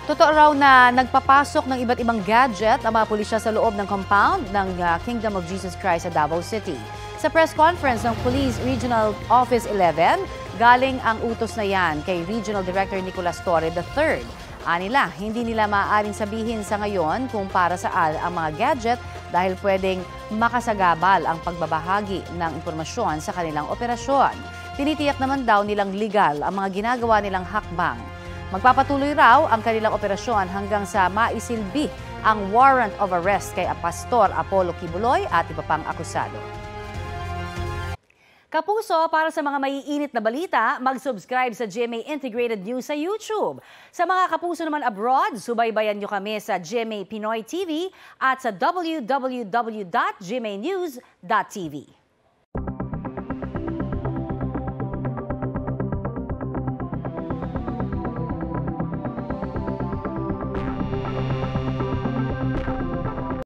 Totoo raw na nagpapasok ng iba't ibang gadget ang mga pulisya sa loob ng compound ng Kingdom of Jesus Christ sa Davao City. Sa press conference ng Police Regional Office 11, galing ang utos na yan kay Regional Director Nicolas Torre III. Anila, hindi nila maaaring sabihin sa ngayon kung para saan ang mga gadget dahil pwedeng makasagabal ang pagbabahagi ng impormasyon sa kanilang operasyon. Tinitiyak naman daw nilang legal ang mga ginagawa nilang hakbang. Magpapatuloy raw ang kanilang operasyon hanggang sa maisilbi ang warrant of arrest kay Pastor Apollo Kibuloy at iba pang akusado. Kapuso, para sa mga maiinit na balita, mag-subscribe sa GMA Integrated News sa YouTube. Sa mga kapuso naman abroad, subaybayan nyo kami sa GMA Pinoy TV at sa www.gmanews.tv.